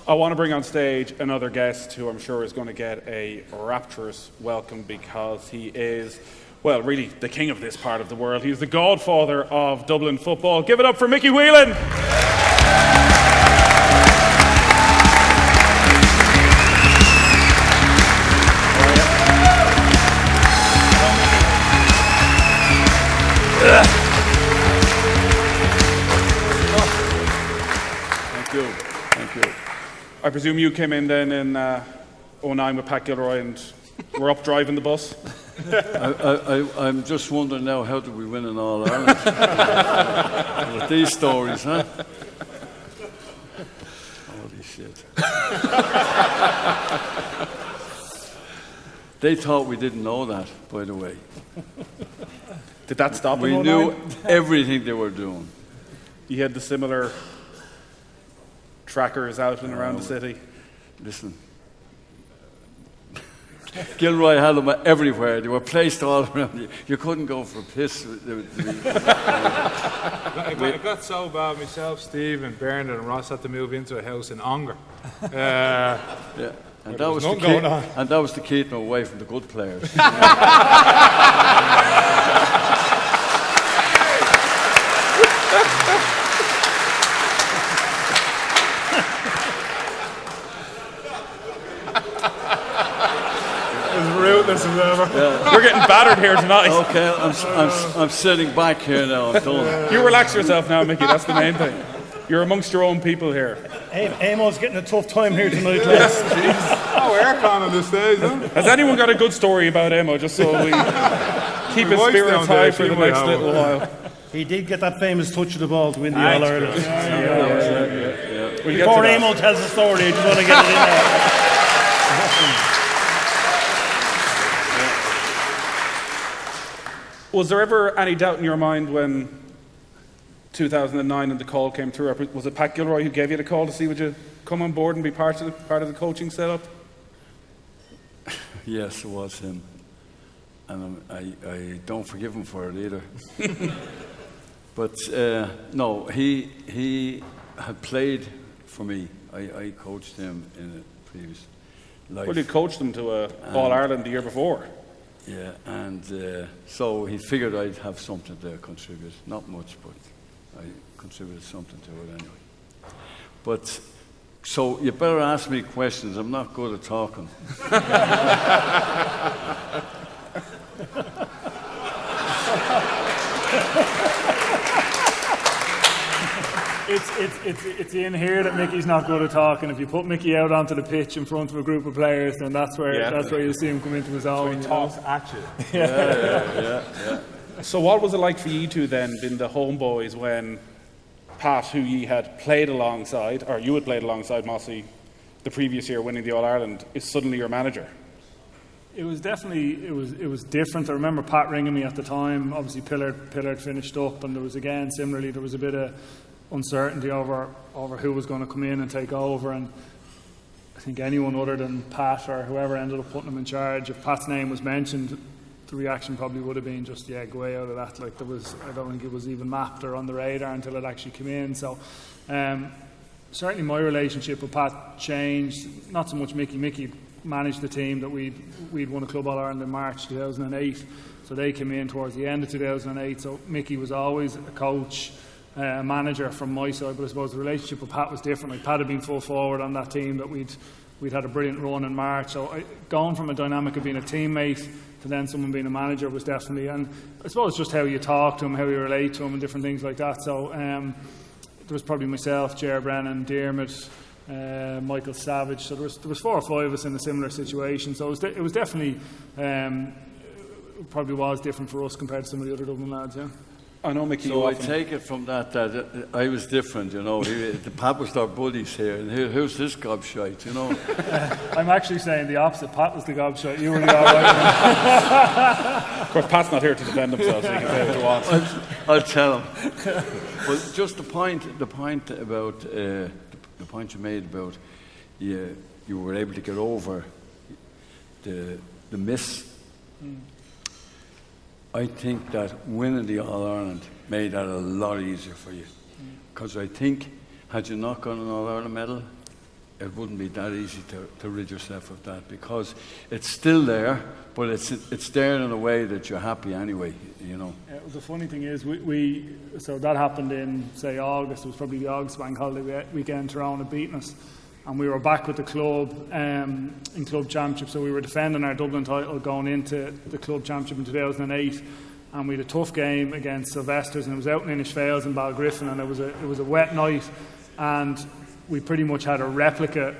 I want to bring on stage another guest who I'm sure is going to get a rapturous welcome because he is, well, really the king of this part of the world. He's the godfather of Dublin football. Give it up for Mickey Whelan. Thank you. I presume you came in then in 09 with Pat Gilroy and were up driving the bus? I'm just wondering now, how did we win in All Ireland? With these stories, huh? Holy shit. They thought we didn't know that, by the way. Did that stop We in knew 09? everything they were doing. You had the similar trackers out and around the city? Listen, Gilroy had them everywhere. They were placed all around you. You couldn't go for a piss. It got so bad, myself, Steve and Bernard and Ross had to move into a house in Ongar. Yeah. And that was to keep them away from the good players. Ruthless as ever. Yeah. We're getting battered here tonight. Okay, I'm sitting back here now. I'm done. You relax yourself now, Mickey. That's the main thing. You're amongst your own people here. Amo's getting a tough time here tonight, lads. Oh, aircon on the stage, huh? Has anyone got a good story about Amo, just so we keep his spirits high for the next little while? He did get that famous touch of the ball to win the All Ireland. Before Amo tells the story, I just want to get it in there. Was there ever any doubt in your mind when 2009 and the call came through? Was it Pat Gilroy who gave you the call to see would you come on board and be part of the coaching setup? Yes, it was him. And I don't forgive him for it either. But no, he had played for me. I coached him in a previous life. Well, you coached them to All-Ireland the year before. Yeah, and so he figured I'd have something to contribute. Not much, but I contributed something to it anyway. But, so you better ask me questions. I'm not good at talking. It's in here that Mickey's not good at talking. If you put Mickey out onto the pitch in front of a group of players, then that's where you'll see him come into his own. He talks at you. Yeah. So what was it like for you two then, being the homeboys, when Pat, who you had played alongside, or you had played alongside Mossy the previous year winning the All-Ireland, is suddenly your manager? It was definitely it was different. I remember Pat ringing me at the time. Obviously Pillard finished up, and there was again similarly there was a bit of uncertainty over who was going to come in and take over, and I think anyone other than Pat or whoever ended up putting him in charge, if Pat's name was mentioned, the reaction probably would have been just go away out of that. Like I don't think it was even mapped or on the radar until it actually came in. So certainly my relationship with Pat changed. Not so much Mickey. Mickey managed the team that we'd won a Club All Ireland in March 2008. So they came in towards the end of 2008. So Mickey was always a coach, a manager from my side. But I suppose the relationship with Pat was different. Like Pat had been full forward on that team that we'd had a brilliant run in March. So going from a dynamic of being a teammate to then someone being a manager was definitely, and I suppose just how you talk to him, how you relate to him, and different things like that. So there was probably myself, Ger Brennan, Diarmuid, Michael Savage. So there was 4 or 5 of us in a similar situation. So it was definitely probably was different for us compared to some of the other Dublin lads. Yeah. I know, Mickey. So I take it from that I was different, you know. The Pat was our bullies here, and who's this gobshite, you know? I'm actually saying the opposite. Pat was the gobshite. You were the all right. Of course, Pat's not here to defend himself, so he can say what he wants. I'll tell him. But just the point about the point you made about you were able to get over the miss. I think that winning the All-Ireland made that a lot easier for you. Because I think, had you not got an All-Ireland medal, it wouldn't be that easy to rid yourself of that, because it's still there, but it's there in a way that you're happy anyway, you know. The funny thing is, so that happened in, say, August. It was probably the August bank holiday weekend. Tyrone had beaten us, and we were back with the club in club championship. So we were defending our Dublin title going into the club championship in 2008, and we had a tough game against Sylvester's, and it was out in Innisfails in Balgriffin, and it was a wet night, and we pretty much had a replica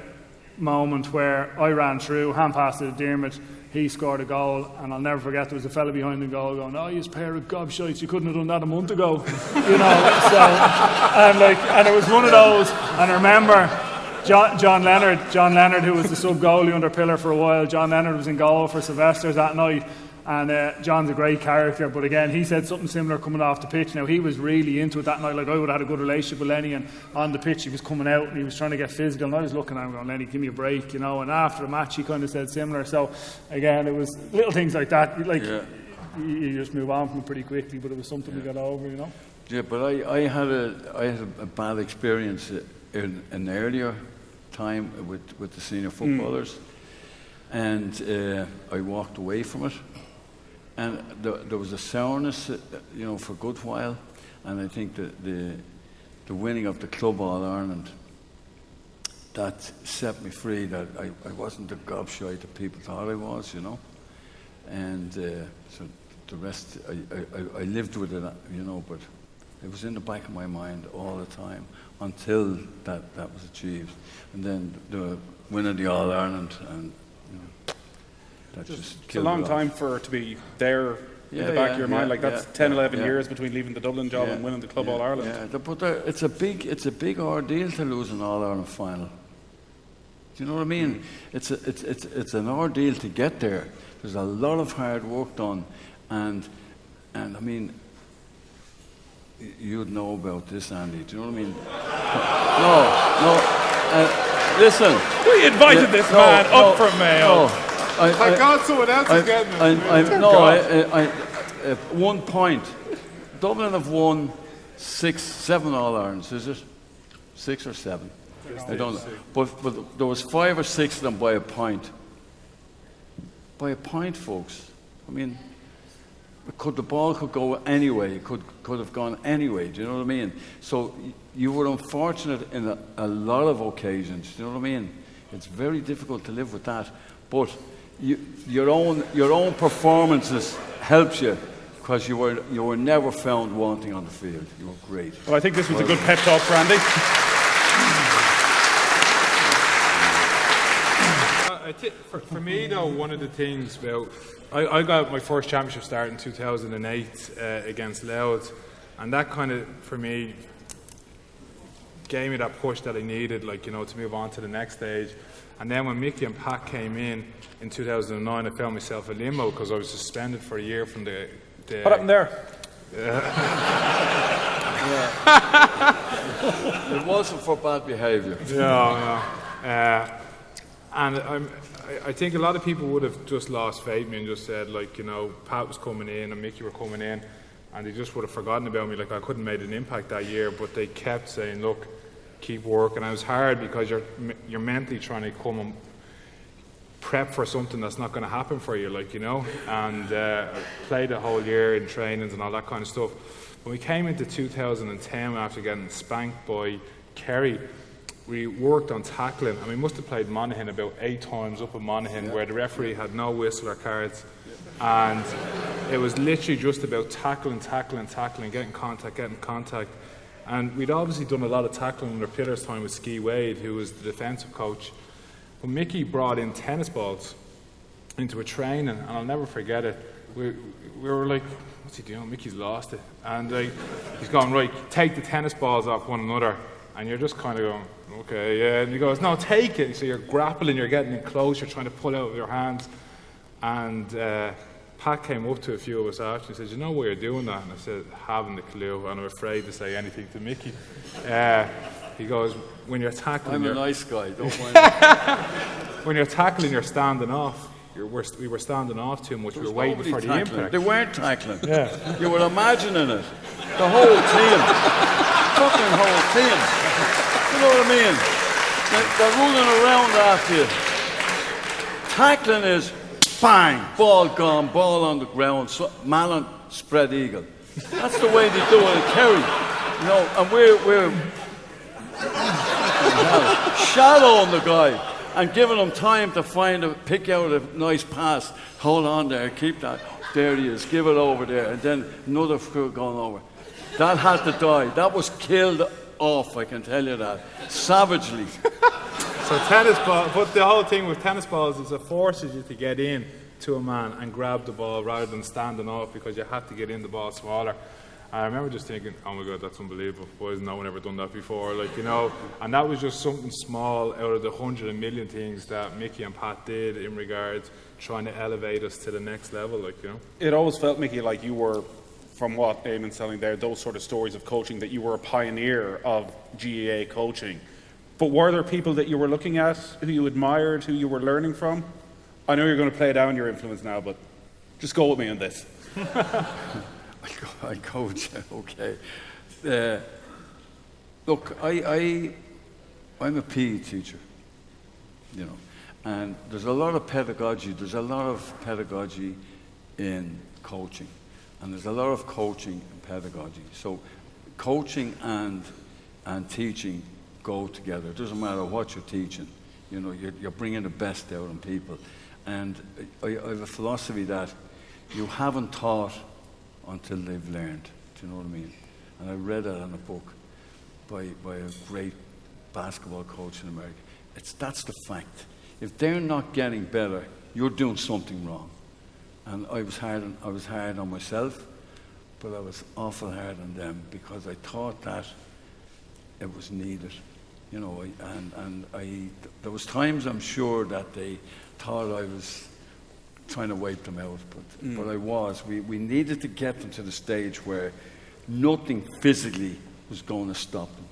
moment where I ran through, hand passed it to Diarmuid, he scored a goal, and I'll never forget, there was a fella behind the goal going, "Oh, you pair of gobshites, you couldn't have done that a month ago." You know, so, and it was one of those, and I remember John Leonard, who was the sub-goalie under Pillar for a while, John Leonard was in goal for Sylvester's that night, and John's a great character, but again, he said something similar coming off the pitch. Now, he was really into it that night, like I would have had a good relationship with Lenny, and on the pitch he was coming out and he was trying to get physical, and I was looking at him going, "Lenny, give me a break," you know, and after the match he kind of said similar. So again, it was little things like that, like you just move on from it pretty quickly, but it was something we got over, you know. Yeah, but I had a bad experience in an earlier time with the senior footballers, and I walked away from it. And there was a sourness, you know, for a good while, and I think the winning of the Club All-Ireland, that set me free, that I wasn't the gobshite that people thought I was, you know. And so the rest, I lived with it, you know, but it was in the back of my mind all the time until that was achieved. And then the win of the All-Ireland, and you know, that just it's a long time for it to be there in the back of your mind. Like that's 10, 11 years between leaving the Dublin job and winning the Club All-Ireland. Yeah, but it's a big ordeal to lose an All-Ireland final. Do you know what I mean? It's an ordeal to get there. There's a lot of hard work done, and I mean, you'd know about this, Andy. Do you know what I mean? No. Listen. We invited this man up from Mayo. I got someone else is getting it. 1 point. Dublin have won 6, 7 All-Irelands, is it? 6 or 7? I don't know. But there was 5 or 6 of them by a point. By a point, folks. I mean, the ball could go anyway. It could have gone anyway. Do you know what I mean? So you were unfortunate in a lot of occasions. Do you know what I mean? It's very difficult to live with that. But your own performances helped you, because you were never found wanting on the field. You were great. Well, I think this was a good pep talk for Andy. For me, though, one of the things about I got my first championship start in 2008 against Louth, and that kind of, for me, gave me that push that I needed, like, you know, to move on to the next stage. And then when Mickey and Pat came in 2009, I found myself a limo because I was suspended for a year from the What happened there? It wasn't for bad behaviour. And I think a lot of people would have just lost faith in me and just said, like, you know, Pat was coming in and Mickey were coming in, and they just would have forgotten about me. Like, I couldn't make an impact that year, but they kept saying, look, keep working. And it was hard because you're mentally trying to come and prep for something that's not going to happen for you, like, you know. And I played the whole year in trainings and all that kind of stuff. When we came into 2010 after getting spanked by Kerry, we worked on tackling, and we must have played Monaghan about 8 times up in Monaghan, where the referee had no whistle or cards, and it was literally just about tackling, getting contact. And we'd obviously done a lot of tackling under Pillar's time with Ski Wade, who was the defensive coach. But Mickey brought in tennis balls into a training, and I'll never forget it. We were like, what's he doing? Mickey's lost it. And he's going, right, take the tennis balls off one another. And you're just kind of going, okay, yeah. And he goes, no, take it. So you're grappling, you're getting in close, you're trying to pull out with your hands. And Pat came up to a few of us after and said, you know why you're doing that? And I said, haven't a clue, and I'm afraid to say anything to Mickey. He goes, when you're tackling... I'm a nice guy, don't mind. When you're tackling, you're standing off. We were standing off too much. We were waiting for the impact. They weren't tackling. Yeah. You were imagining it. The whole team. Fucking whole team. You know what I mean? They're running around after you. Tackling is bang, ball gone, ball on the ground, Malin spread eagle. That's the way they do it in Kerry. You know, and we're shadowing the guy and giving him time to pick out a nice pass. Hold on there, keep that. There he is, give it over there. And then another crew going over. That had to die. That was killed off, I can tell you that. Savagely. So tennis ball, but the whole thing with tennis balls is it forces you to get in to a man and grab the ball rather than standing off because you have to get in the ball smaller. I remember just thinking, oh my God, that's unbelievable. Why has no one ever done that before? Like, you know, and that was just something small out of the 100 million things that Mickey and Pat did in regards trying to elevate us to the next level, like, you know. It always felt, Mickey, like you were, from what Eamon's telling there, those sort of stories of coaching, that you were a pioneer of GAA coaching. But were there people that you were looking at, who you admired, who you were learning from? I know you're going to play down your influence now, but just go with me on this. I coach, okay. Look, I'm a PE teacher, you know, and there's a lot of pedagogy. There's a lot of pedagogy in coaching, and there's a lot of coaching in pedagogy. So coaching and teaching go together. It doesn't matter what you're teaching. You know, you're bringing the best out in people. And I have a philosophy that you haven't taught until they've learned. Do you know what I mean? And I read that in a book by a great basketball coach in America. That's the fact. If they're not getting better, you're doing something wrong. And I was hard on myself, but I was awful hard on them because I thought that it was needed. You know, there was times I'm sure that they thought I was trying to wipe them out, but I was. We needed to get them to the stage where nothing physically was going to stop them.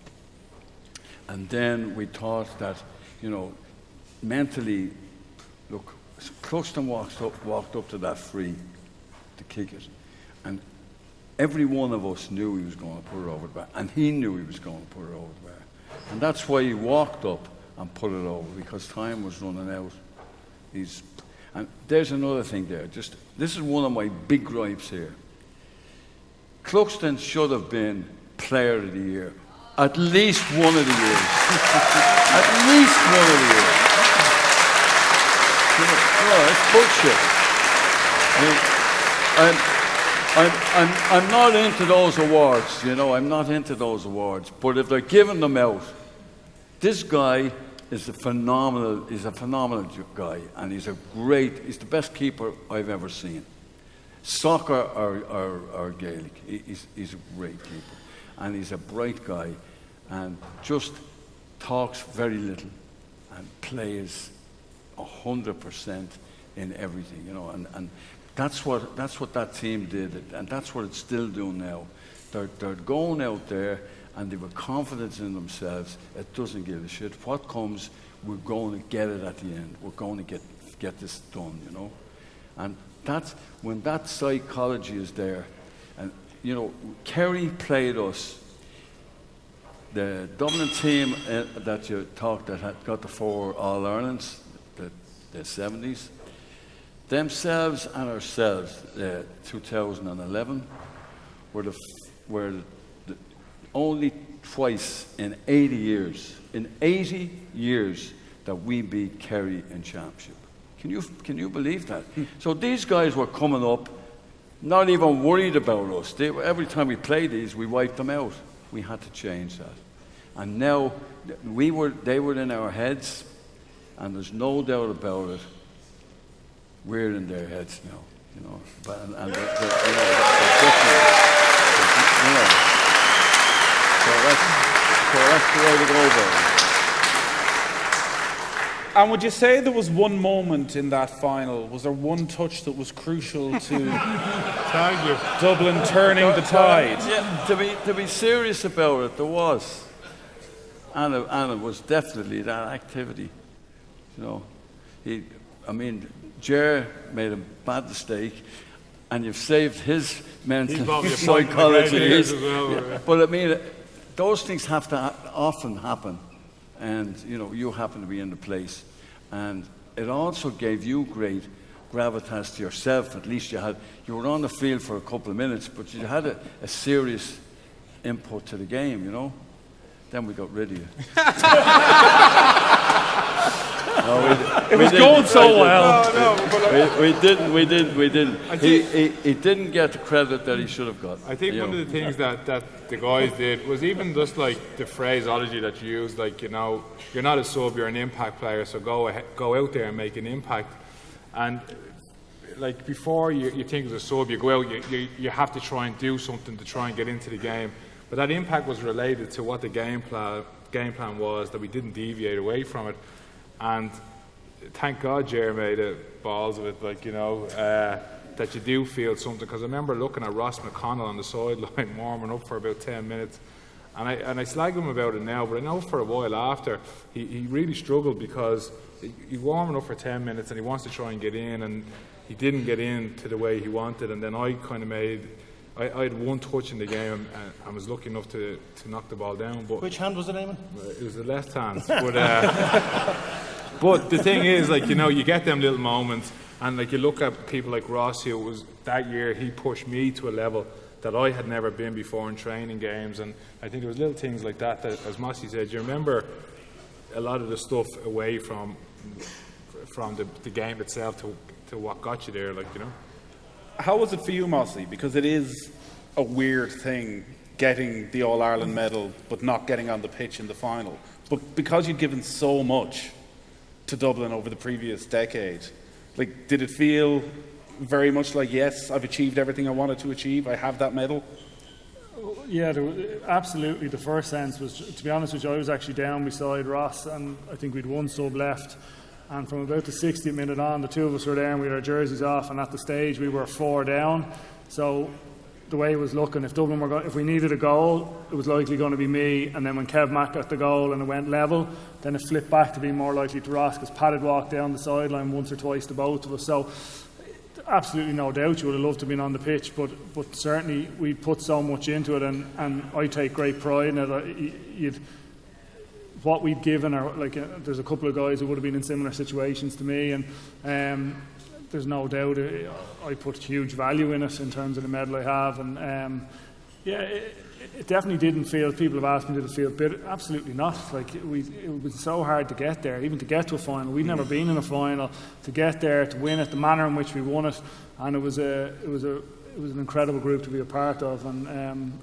And then we thought that, you know, mentally, look, Cluxton walked up to that free to kick it, and every one of us knew he was going to put it over the bar, and he knew he was going to put it over the bar. And that's why he walked up and put it over, because time was running out. And there's another thing there. This is one of my big gripes here. Cluxton should have been Player of the Year at least one of the years. At least one of the years. You know, that's bullshit. I'm not into those awards, you know, I'm not into those awards. But if they're giving them out, this guy is a phenomenal guy, and he's the best keeper I've ever seen. Soccer or Gaelic, he's a great keeper, and he's a bright guy, and just talks very little, and plays 100% in everything, you know, and that's what that team did, and that's what it's still doing now. They're going out there, and they've got confidence in themselves. It doesn't give a shit. What comes, we're going to get it at the end. We're going to get this done, you know. And that's when that psychology is there. And, you know, Kerry played us. The Dublin team that you talked that had got the 4 All-Irelands, the 70s, themselves and ourselves, 2011, were the only twice in 80 years that we beat Kerry in championship. Can you believe that? So these guys were coming up, not even worried about us. Every time we played these, we wiped them out. We had to change that. And now they were in our heads, and there's no doubt about it. We're in their heads now, you know. But you know, they're different. You know. So that's the way to go about it. And would you say there was one moment in that final, was there one touch that was crucial to Dublin turning the tide? Yeah, to be serious about it, there was. And it was definitely that activity. You know, Ger made a bad mistake, and you've saved his mental psychology. But I mean, those things have to often happen. and you happened to be in the place, and it also gave you great gravitas to yourself. At least you were on the field for a couple of minutes, but you had a serious input to the game, Then we got rid of you. It was going so well. We didn't. He didn't get the credit that he should have got. I think one of the things that the guys did was even just like the phraseology that you used, like, you're not a sub, you're an impact player, so go out there and make an impact. And like, before you think as a sub, you go out, you have to try and do something to try and get into the game. But that impact was related to what the game plan was, that we didn't deviate away from it. And thank God Jerry made it balls of it, like, that you do feel something. Because I remember looking at Ross McConnell on the sideline warming up for about 10 minutes. And I slag him about it now, but I know for a while after, he really struggled because he's warming up for 10 minutes and he wants to try and get in, and he didn't get in to the way he wanted. And then I kind of I had one touch in the game and I was lucky enough to knock the ball down. But Which hand was it, Eamon? it was the left hand. But the thing is, like, you get them little moments, and like, you look at people like Ross, who was that year, he pushed me to a level that I had never been before in training games. And I think there was little things like that, as Mossy said, you remember a lot of the stuff away from the game itself to what got you there, like, How was it for you, Mossy? Because it is a weird thing getting the All-Ireland medal but not getting on the pitch in the final. But because you'd given so much to Dublin over the previous decade, like, did it feel very much like, yes, I've achieved everything I wanted to achieve, I have that medal? Yeah, absolutely. The first sense was, to be honest with you, I was actually down beside Ross, and I think we'd one sub left. And from about the 60th minute on, the two of us were there and we had our jerseys off, and at the stage we were 4 down. So the way it was looking, if Dublin if we needed a goal, it was likely going to be me. And then when Kev Mack got the goal and it went level, then it flipped back to be more likely to Ross, because Pat had walked down the sideline once or twice to both of us. So absolutely no doubt you would have loved to have been on the pitch, but certainly we put so much into it, and I take great pride in it. What we'd given, or there's a couple of guys who would have been in similar situations to me, and there's no doubt I put huge value in it in terms of the medal I have. And it definitely didn't feel, people have asked me, did it feel bitter? Absolutely not. Like, it was so hard to get there, even to get to a final. We'd never been in a final. To get there, to win it, the manner in which we won it, and it was an incredible group to be a part of. And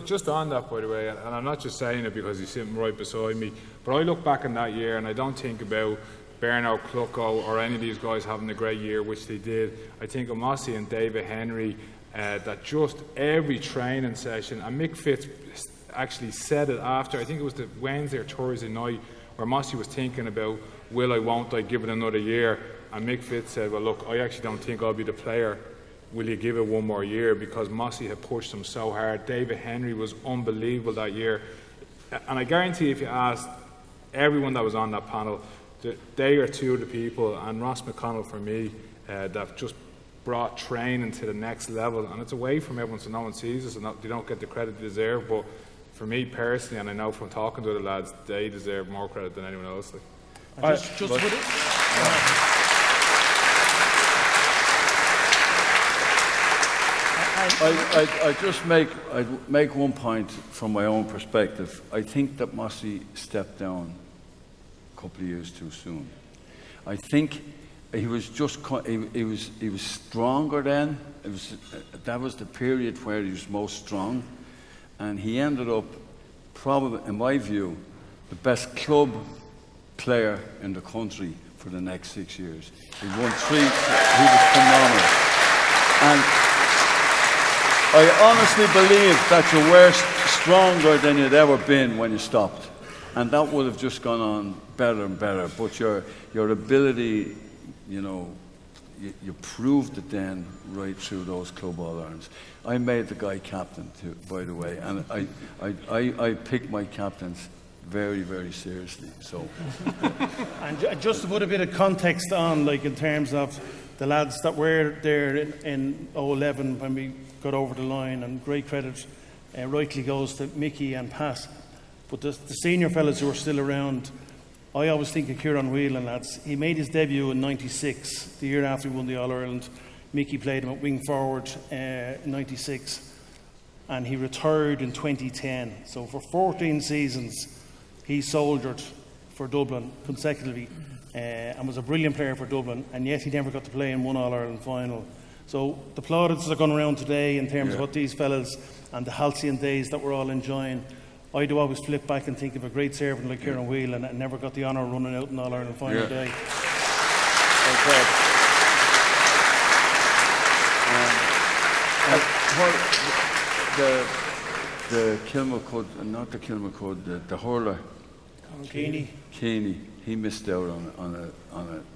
just on that, by the way, and I'm not just saying it because he's sitting right beside me, but I look back on that year and I don't think about Berno, Clucko or any of these guys having a great year, which they did. I think of Mossy and David Henry, that just every training session, and Mick Fitz actually said it after, I think it was the Wednesday or Thursday night, where Mossy was thinking about, will I, won't I, give it another year? And Mick Fitz said, well, look, I actually don't think I'll be the player. Will you give it one more year? Because Mossy had pushed him so hard. David Henry was unbelievable that year. And I guarantee if you asked everyone that was on that panel, they are two of the people, and Ross McConnell for me, that just brought training to the next level. And it's away from everyone, so no one sees us, and they don't get the credit they deserve. But for me personally, and I know from talking to the lads, they deserve more credit than anyone else. I'd make one point from my own perspective. I think that Mossy stepped down a couple of years too soon. I think he was stronger then. That was the period where he was most strong, and he ended up probably, in my view, the best club player in the country for the next 6 years. He won 3. He was phenomenal, and I honestly believe that you were stronger than you'd ever been when you stopped, and that would have just gone on better and better. But your ability, you proved it then right through those club All-Irelands. I made the guy captain too, by the way, and I picked my captains very, very seriously. So, And just to put a bit of context on, like, in terms of the lads that were there in 2011 when we got over the line, and great credit rightly goes to Mickey and Pat. But the senior fellas who are still around, I always think of Whelan, lads. He made his debut in '96, the year after he won the All-Ireland. Mickey played him at wing forward in '96, and he retired in 2010. So for 14 seasons, he soldiered for Dublin consecutively, and was a brilliant player for Dublin, and yet he never got to play in one All-Ireland final. So the plaudits are going around today in terms of what these fellas and the halcyon days that we're all enjoying. I do always flip back and think of a great servant like Kieran Whelan and never got the honour of running out in All-Ireland final day. Okay. The Kilmacud, not the Kilmacud, the hurler, Keeney, he missed out on a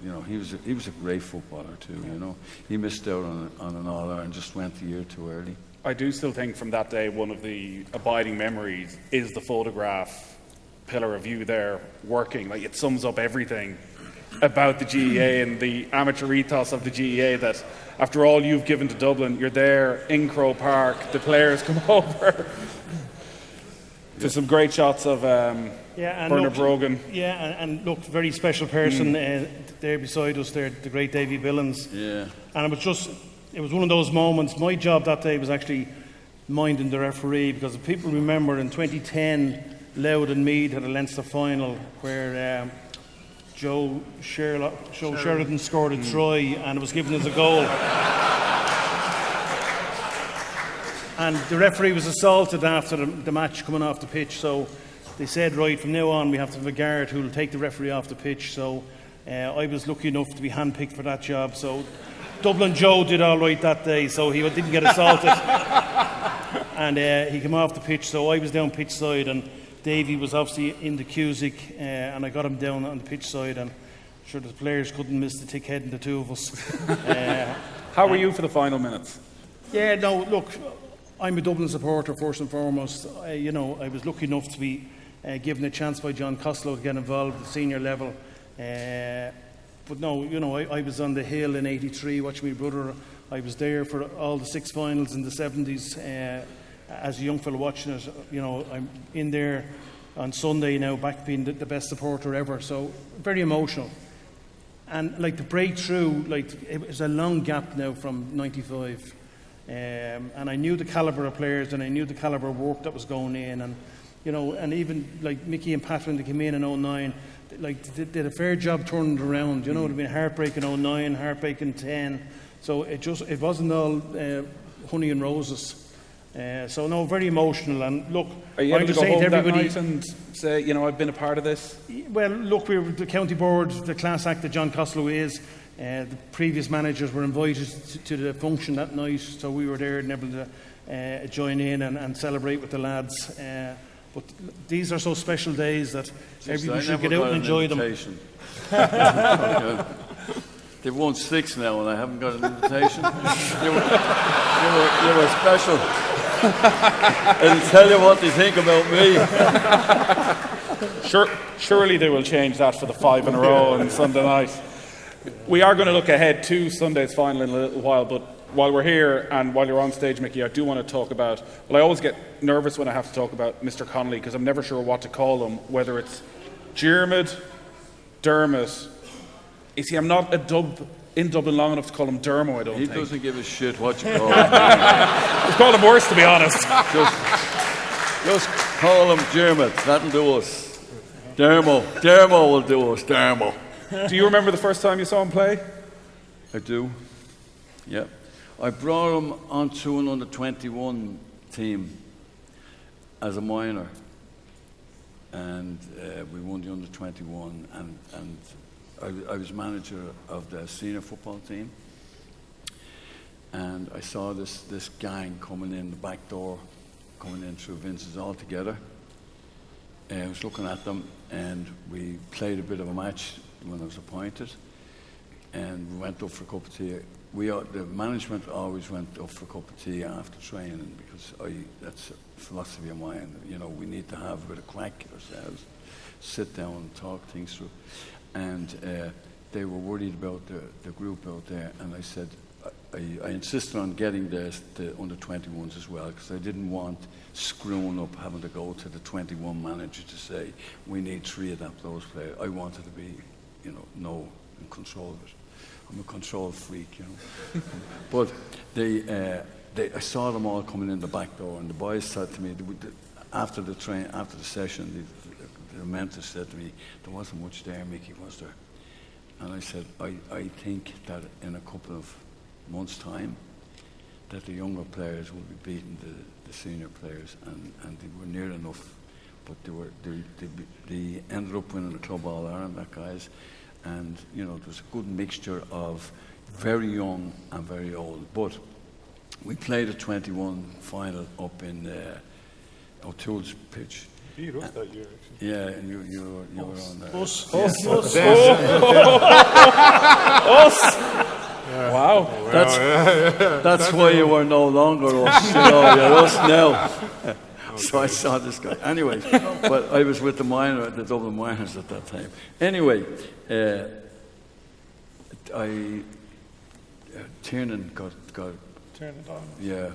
you know, he was a great footballer too. You know, he missed out on an All-Ireland, just went a year too early. I do still think from that day one of the abiding memories is the photograph pillar of you there working. Like, it sums up everything about the GEA and the amateur ethos of the GEA, that after all you've given to Dublin, you're there in Croke Park, the players come over. There's some great shots of Bernard Brogan. Yeah, and look, very special person there beside us there, the great Davy Billins. Yeah. And it was one of those moments. My job that day was actually minding the referee, because if people remember in 2010, Louth and Meath had a Leinster final where Joe Sheridan scored a try and it was given as a goal. And the referee was assaulted after the match coming off the pitch, so they said, right, from now on we have to have a guard who will take the referee off the pitch. So I was lucky enough to be handpicked for that job. So Dublin Joe did all right that day, so he didn't get assaulted. And he came off the pitch, so I was down pitch side, and Davey was obviously in the Cusick, and I got him down on the pitch side, and sure the players couldn't miss the thick head in the two of us. How were you for the final minutes? Yeah, no, look, I'm a Dublin supporter first and foremost. I was lucky enough to be given a chance by John Costello to get involved at the senior level. But no, I was on the hill in '83 watching my brother. I was there for all the 6 finals in the '70s as a young fellow watching it. I'm in there on Sunday now, back being the best supporter ever. So very emotional. And like the breakthrough, like it was a long gap now from '95. And I knew the calibre of players, and I knew the calibre of work that was going in, and and even like Mickey and Pat when they came in '09, like they did a fair job turning it around. It'd been heartbreaking '09, heartbreaking '10, so it wasn't all honey and roses. So no, very emotional. And look, are you able to go home that night and say, I've been a part of this? Well, look, we were the county board, the class act that John Costello is. The previous managers were invited to the function that night, so we were there and able to join in and celebrate with the lads. But these are so special days that everybody should get out and enjoy them. They've won 6 now, and I haven't got an invitation. you were special. I'll tell you what they think about me. Surely they will change that for the 5 in a row on Sunday night. We are going to look ahead to Sunday's final in a little while, but while we're here and while you're on stage, Mickey, I do want to talk about, I always get nervous when I have to talk about Mr. Connolly, because I'm never sure what to call him, whether it's Diarmuid, Dermot. You see, I'm not in Dublin long enough to call him Dermo, I don't think. He doesn't give a shit what you call him. I've called him worse, to be honest. Just call him Diarmuid, that'll do us. Dermo will do us, Dermo. Do you remember the first time you saw him play? I do, yeah. I brought him onto an under-21 team as a minor, and we won the under-21, and I was manager of the senior football team, and I saw this gang coming in the back door, coming in through Vincent's all together. I was looking at them, and we played a bit of a match when I was appointed, and we went up for a cup of tea. The management always went up for a cup of tea after training, because that's a philosophy of mine. We need to have a bit of crack ourselves, sit down and talk things through. And they were worried about the group out there, and I said, I insisted on getting the under 21s as well, because I didn't want screwing up having to go to the 21 manager to say we need 3 of those players. I wanted to be, in control of it. I'm a control freak, But I saw them all coming in the back door, and the boys said to me after the session, the mentor said to me, "There wasn't much there, Mickey, was there?" And I said, I think that in a couple of months' time, that the younger players will be beating the senior players, and they were near enough, but they ended up winning the Club All Ireland, that guys, and there was a good mixture of very young and very old. But we played a 21 final up in O'Toole's pitch. Beat us that year, actually. Yeah, and you were on there. Us. Wow. That's why you were no longer us. You're us now. So I saw this guy. Anyway, but I was with the Dublin Miners at that time. Anyway, Tiernan got Turn it on. yeah,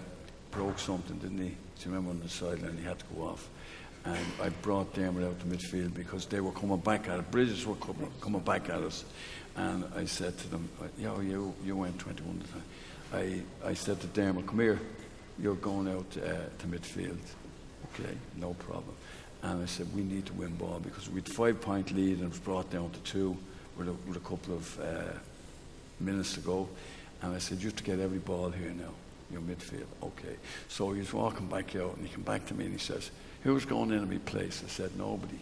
broke something, didn't he? Do you remember on the sideline he had to go off? And I brought Diarmuid out to midfield because they were coming back at it. Bridges were coming back at us. And I said to them, you went 21 at the time. I said to Diarmuid, come here, you're going out to midfield. Okay, no problem. And I said, we need to win ball because we had 5-point lead and it was brought down to 2 with a couple of minutes to go. And I said, you have to get every ball here now, your midfield. Okay. So he was walking back out and he came back to me and he says, who's going in my place? I said, nobody.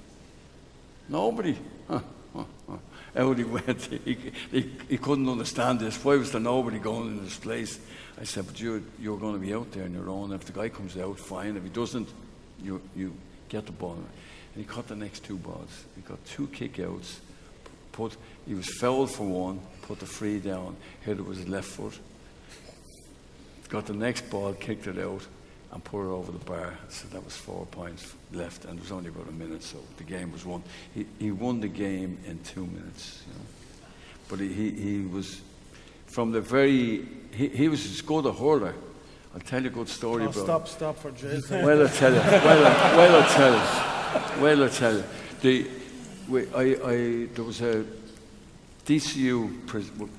Nobody? Out he went. He couldn't understand this. Why was there nobody going in his place? I said, but you're going to be out there on your own. If the guy comes out, fine. If he doesn't, you get the ball. And he caught the next 2 balls. He got 2 kick-outs. He was fouled for 1, put the free down, hit it with his left foot. Got the next ball, kicked it out, and put it over the bar. So that was 4 points left, and it was only about a minute, so the game was won. He won the game in 2 minutes, But he was from the very he was as good a hurler. I'll tell you a good story about. Stop for Jez. Well, I'll tell you. There was a DCU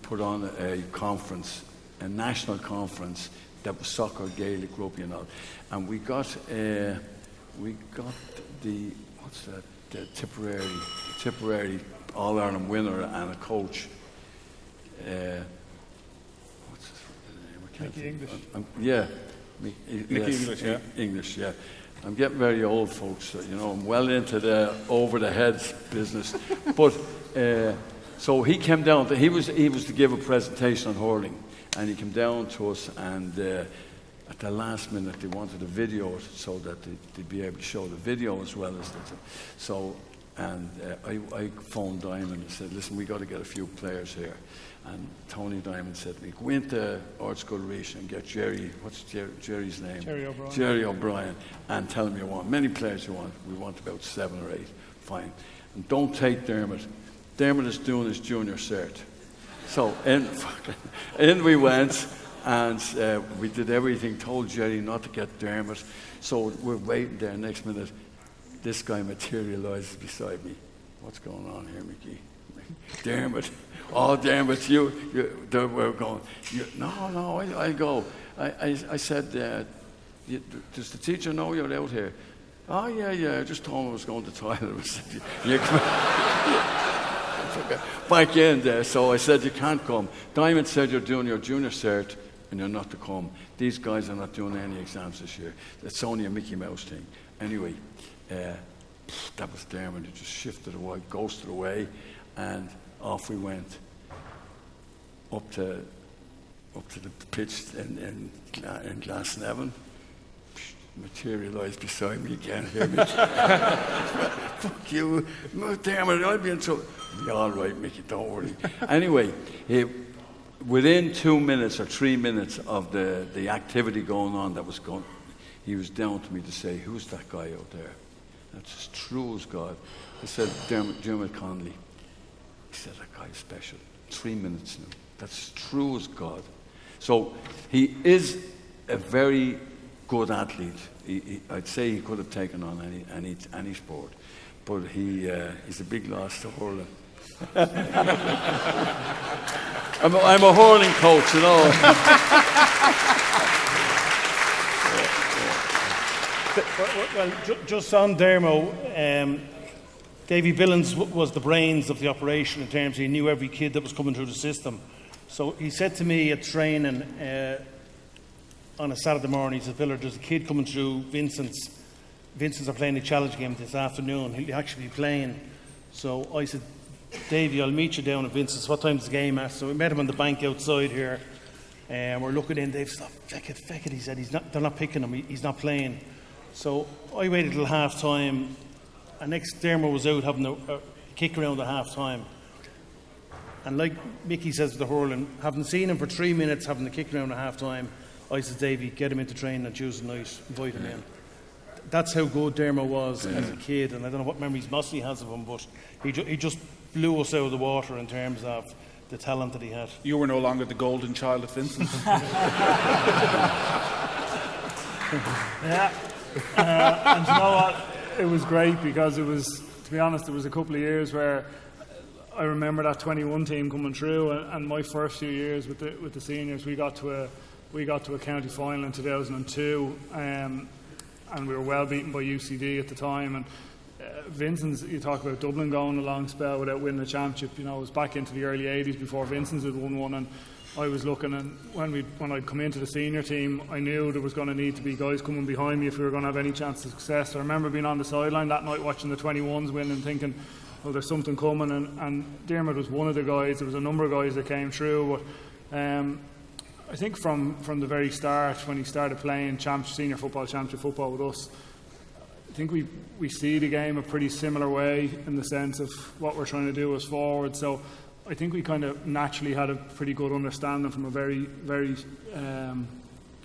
put on a conference, a national conference that was soccer, Gaelic, rugby, and all, and we got the Tipperary All Ireland winner and a coach. What's his name? I can't think. English. English, yeah. I'm getting very old, folks. I'm well into the over the heads business. But so he came down. He was to give a presentation on hurling, and he came down to us. And at the last minute, they wanted to video it so that they'd be able to show the video as well as the. So, and I phoned Diamond and said, "Listen, we got to get a few players here." And Tony Diamond said to me, "Go into Artskull Reach and get Jerry." What's Jerry's name? Jerry O'Brien. Jerry O'Brien, and tell him you want many players you want. We want about 7 or 8. Fine, and don't take Diarmuid. Diarmuid is doing his junior cert. So in we went, and we did everything. Told Jerry not to get Diarmuid. So we're waiting there. Next minute, this guy materializes beside me. What's going on here, Mickey? Diarmuid. Oh, damn it, we're going. No, I'll go. I said, does the teacher know you're out here? Oh, yeah, I just told him I was going to the toilet. Back in there, so I said, you can't come. Diamond said you're doing your junior cert and you're not to come. These guys are not doing any exams this year. It's only a Mickey Mouse thing. Anyway, that was Diarmuid. It just shifted away, ghosted away, and off we went up to the pitch in Glasnevin. Materialised beside me again. Hear me? Fuck you, damn it! I'll be in trouble. Be all right, Mickey. Don't worry. Anyway, within 2 minutes or 3 minutes of the activity going on that was going, he was down to me to say, "Who's that guy out there?" That's as true as God. I said, Diarmuid Connolly. He said, "That guy's special." 3 minutes now. That's as true as God. So he is a very good athlete. I'd say he could have taken on any sport, but he's a big loss to hurling. I'm a hurling coach, you know. Well, just on Dermo, Davy Billins was the brains of the operation in terms he knew every kid that was coming through the system. So he said to me at training on a Saturday morning, he said, "Villa, there's a kid coming through Vincent's are playing a challenge game this afternoon. He'll actually be playing." So I said, "Davy, I'll meet you down at Vincent's. What time's the game at?" So we met him on the bank outside here. And we're looking in. Dave said, feck it. He said, they're not picking him. He's not playing. So I waited till half time. And next, Diarmuid was out having a kick around at half time. And like Mickey says with the hurling, having seen him for 3 minutes having the kick around at half time, I said, "Davy, get him into training on Tuesday night, invite him in." That's how good Diarmuid was as a kid. And I don't know what memories Mossy has of him, but he just blew us out of the water in terms of the talent that he had. You were no longer the golden child at Vincent. Yeah. And you know what? It was great because it was, to be honest, there was a couple of years where I remember that 21 team coming through, and my first few years with the seniors, we got to a county final in 2002, and we were well beaten by UCD at the time. And Vincent's, you talk about Dublin going a long spell without winning a championship. You know, it was back into the early 80s before Vincent's had won one, and I was looking, and when I'd come into the senior team, I knew there was going to need to be guys coming behind me if we were going to have any chance of success. I remember being on the sideline that night watching the 21s win and thinking, well, there's something coming, and Diarmuid was one of the guys. There was a number of guys that came through, but I think from the very start, when he started playing senior football, championship football with us, I think we see the game a pretty similar way in the sense of what we're trying to do as forward. So I think we kind of naturally had a pretty good understanding from a very, very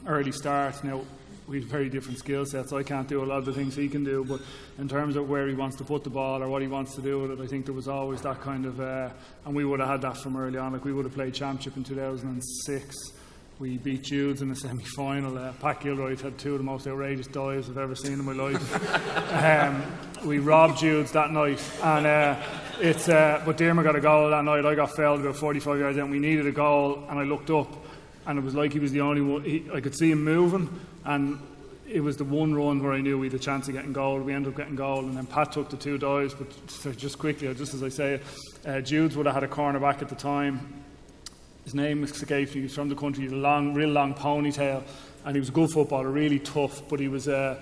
early start. Now, we have very different skill sets. I can't do a lot of the things he can do, but in terms of where he wants to put the ball or what he wants to do with it, I think there was always that kind of, and we would have had that from early on. Like, we would have played championship in 2006. We beat Jude's in the semi-final. Pat Gilroy had two of the most outrageous dives I've ever seen in my life. We robbed Jude's that night, and but Diarmuid got a goal that night. I got fouled about 45 yards out, and we needed a goal, and I looked up, and it was like he was the only one. I could see him moving, and it was the one run where I knew we had a chance of getting goal. We ended up getting goal, and then Pat took the two dives. But just quickly, just as I say it, Jude's would have had a cornerback at the time. His name escapes me. He was from the country. He had a real long ponytail, and he was a good footballer, really tough. But he was their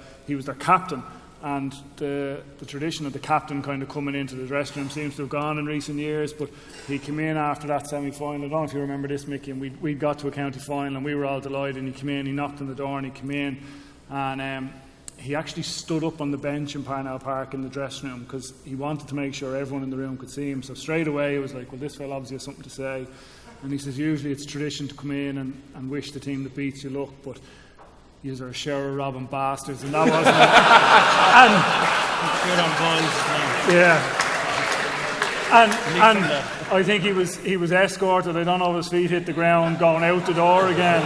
captain, and the tradition of the captain kind of coming into the dressing room seems to have gone in recent years. But he came in after that semi-final. I don't know if you remember this, Mickey. And we got to a county final, and we were all delighted. And he came in, he knocked on the door, and he came in, and he actually stood up on the bench in Parnell Park in the dressing room because he wanted to make sure everyone in the room could see him. So straight away, it was like, well, this fella obviously has something to say. And he says, usually it's tradition to come in and wish the team that beats you luck, but yous are a shower of robbing bastards, and that wasn't it. And I think he was escorted. I don't know if his feet hit the ground going out the door again.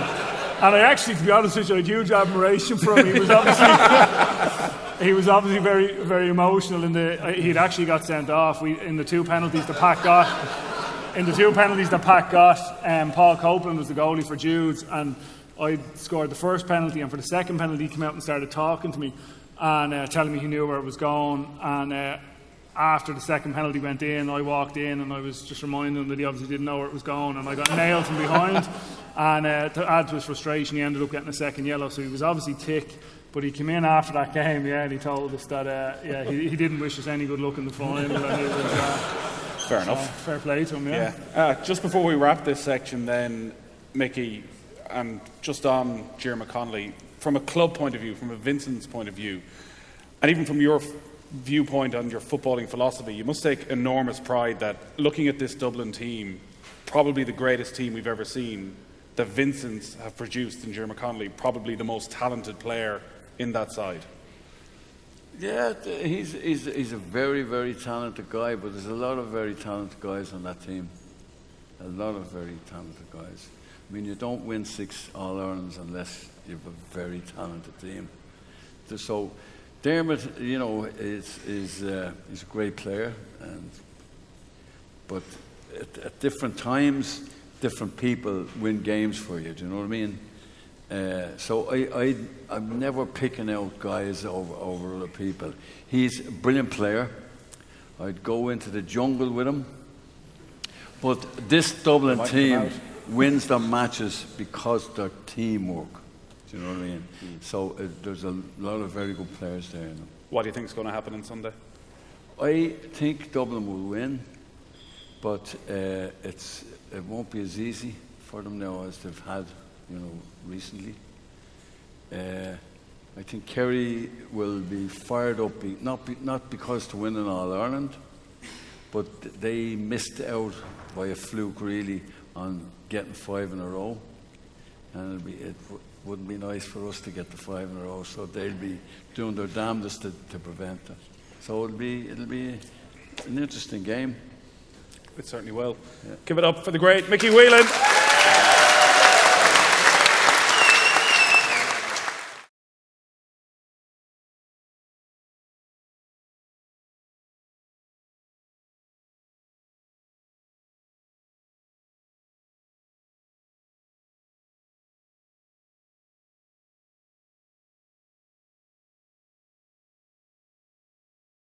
And I actually, to be honest with you, I had huge admiration for him. He was obviously very, very emotional. He'd actually got sent off. In the two penalties that Pat got, Paul Copeland was the goalie for Jude's, and I scored the first penalty, and for the second penalty he came out and started talking to me and telling me he knew where it was going. And after the second penalty went in, I walked in and I was just reminding him that he obviously didn't know where it was going, and I got nailed from behind. And to add to his frustration, he ended up getting a second yellow, so he was obviously tick. But he came in after that game, and he told us that he didn't wish us any good luck in the final. And it was, fair enough. Fair play to him, just before we wrap this section then, Mickey, and just on Diarmuid Connolly, from a club point of view, from a Vincent's point of view, and even from your viewpoint on your footballing philosophy, you must take enormous pride that looking at this Dublin team, probably the greatest team we've ever seen, that Vincent's have produced in Diarmuid Connolly, probably the most talented player in that side. Yeah, he's a very, very talented guy, but there's a lot of very talented guys on that team. A lot of very talented guys. I mean, you don't win 6 All-Irelands unless you have a very talented team. So Diarmuid, you know, he's a great player, but at different times, different people win games for you. Do you know what I mean? So I'm never picking out guys over other people. He's a brilliant player. I'd go into the jungle with him. But this Dublin team wins their matches because they're teamwork. Do you know what I mean? So there's a lot of very good players there. You know. What do you think is going to happen on Sunday? I think Dublin will win, but it won't be as easy for them now as they've had, you know, recently. I think Kerry will be fired up, not because to win an All-Ireland, but they missed out by a fluke really on getting 5 in a row, and it wouldn't be nice for us to get the 5 in a row, so they'll be doing their damnedest to prevent that. So it'll be an interesting game. It certainly will. Yeah. Give it up for the great Mickey Whelan.